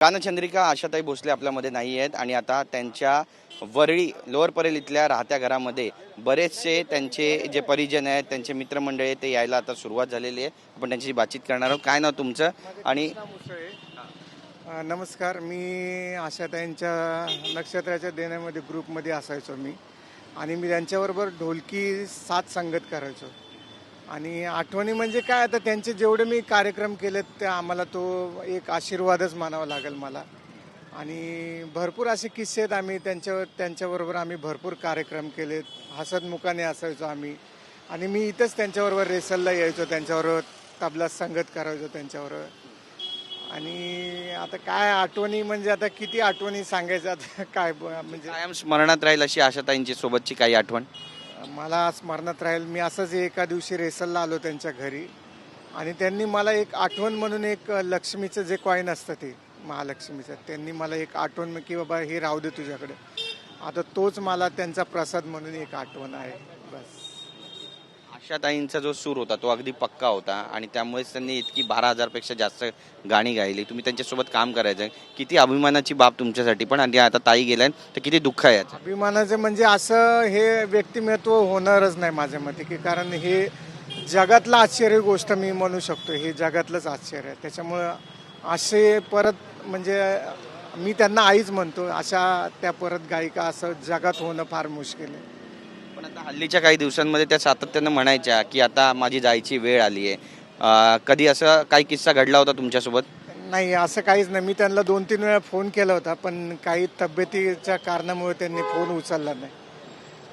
गानचंद्रिका आशाताई भोसले आपल्यामध्ये नाही आहेत आणि आता त्यांच्या वरळी लोअर परेल इथल्या राहत्या घरामध्ये बरेचसे त्यांचे जे परिजन आहेत, त्यांचे मित्रमंडळी आहेत, ते यायला आता सुरुवात झालेली आहे. आपण त्यांच्याशी बातचीत करणार आहोत. काय नाव तुमचं? आणि नमस्कार, मी आशाताईंच्या नक्षत्राच्या देण्यामध्ये ग्रुपमध्ये असायचो मी, आणि मी त्यांच्याबरोबर ढोलकी साथ संगत करायचो. आणि आठवणी म्हणजे काय, आता त्यांचे जेवढे मी कार्यक्रम केलेत ते आम्हाला तो एक आशीर्वादच मानावा लागेल मला. आणि भरपूर असे किस्से आहेत, आम्ही त्यांच्याबरोबर आम्ही भरपूर कार्यक्रम केलेत. हसतमुखाने असायचो आम्ही. आणि मी इथंच त्यांच्याबरोबर रेसलला यायचो, त्यांच्याबरोबर तबला संगत करायचो त्यांच्याबरोबर. आणि आता काय आठवणी म्हणजे आता किती आठवणी सांगायचं, आता काय म्हणजे कायम स्मरणात राहील अशी आशाताईंची सोबतची काही आठवण? मला स्मरणात राहील, मी असंच एका दिवशी रेसलला आलो त्यांच्या घरी, आणि त्यांनी मला एक आठवण म्हणून एक लक्ष्मीचं जे कॉईन असतं ते महालक्ष्मीचं, त्यांनी मला एक आठवण की बाबा हे राहू दे तुझ्याकडे, आता तोच मला त्यांचा प्रसाद म्हणून एक आठवण आहे बस. आशाताईंचा जो सूर होता तो अगदी पक्का होता आणि त्यामुळेच त्यांनी इतकी 12,000पेक्षा जास्त गाणी गायली. तुम्ही त्यांच्यासोबत काम करायचं, किती अभिमानाची बाब तुमच्यासाठी. पण आणि आता ताई गेल्या तर किती दुःख आहे याचं. अभिमानाचं म्हणजे असं हे व्यक्तिमत्व होणारच नाही माझ्या मते, की कारण हे जगातलं आश्चर्य गोष्ट मी म्हणू शकतो, हे जगातलंच आश्चर्य आहे. त्याच्यामुळं असे परत म्हणजे मी त्यांना आईच म्हणतो, अशा त्या परत गायिका असं जगात होणं फार मुश्किल आहे. पण आता हल्लीच्या काही दिवसांमध्ये त्या सातत्यानं म्हणायच्या की आता माझी जायची वेळ आली आहे. कधी असं काही किस्सा घडला होता तुमच्यासोबत? नाही, असं काहीच नाही. मी त्यांना 2-3 वेळा फोन केला होता, पण काही तब्येतीच्या कारणामुळे त्यांनी फोन उचलला नाही.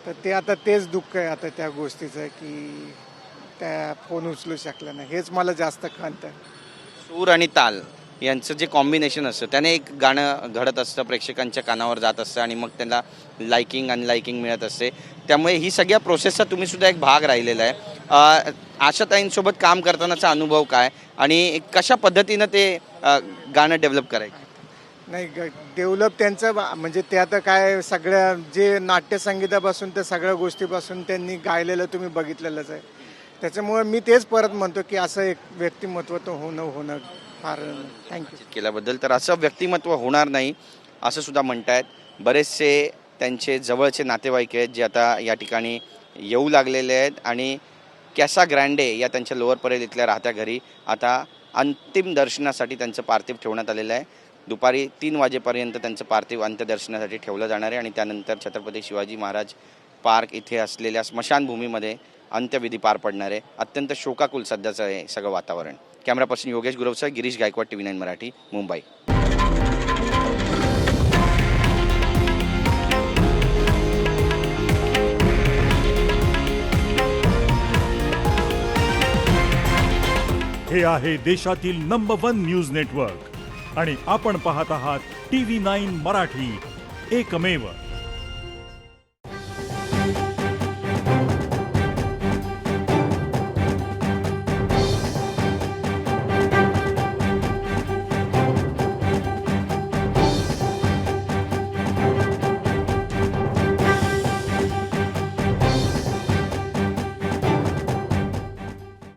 तर ते आता तेच दुःख आहे आता त्या गोष्टीचं, की त्या फोन उचलू शकला नाही, हेच मला जास्त खंत आहे. सूर आणि ताल यांचं जे कॉम्बिनेशन असतं त्याने एक गाणं घडत असतं, प्रेक्षकांच्या कानावर जात असतं आणि मग त्यांना लायकिंग अनलायकिंग मिळत असते. त्यामुळे ही सगळ्या प्रोसेसचा तुम्ही सुद्धा एक भाग राहिलेला आहे. आशाताईंसोबत काम करतानाचा अनुभव काय आणि कशा पद्धतीनं ते गाणं डेव्हलप करायचं? नाही, डेव्हलप त्यांचं म्हणजे ते आता काय सगळ्या जे नाट्यसंगीतापासून त्या सगळ्या गोष्टीपासून त्यांनी गायलेलं तुम्ही बघितलेलंच आहे. त्याच्यामुळे मी तेच परत म्हणतो की असं एक व्यक्तिमत्व तो होणं फार थँक्यू केल्याबद्दल. तर असं व्यक्तिमत्व होणार नाही असं सुद्धा म्हणतायत. बरेचसे त्यांचे जवळचे नातेवाईक आहेत जे आता या ठिकाणी येऊ लागलेले आहेत आणि कॅसा ग्रँडे या त्यांच्या लोअर परेल इथल्या राहत्या घरी आता अंतिम दर्शनासाठी त्यांचं पार्थिव ठेवण्यात आलेलं आहे. दुपारी 3 वाजेपर्यंत त्यांचं पार्थिव अंत्यदर्शनासाठी ठेवलं जाणार आहे आणि त्यानंतर छत्रपती शिवाजी महाराज पार्क इथे असलेल्या स्मशानभूमीमध्ये अंत्यविधी पार पडणार आहे. अत्यंत शोकाकुल सध्याचं आहे सगळं वातावरण. कॅमेरा पर्सन योगेश गुरवसह गिरीश गायकवाड, TV9 मराठी, मुंबई. हे आहे देशातील नंबर 1 न्यूज नेटवर्क आणि आपण पाहत आहात TV9 मराठी, एकमेव.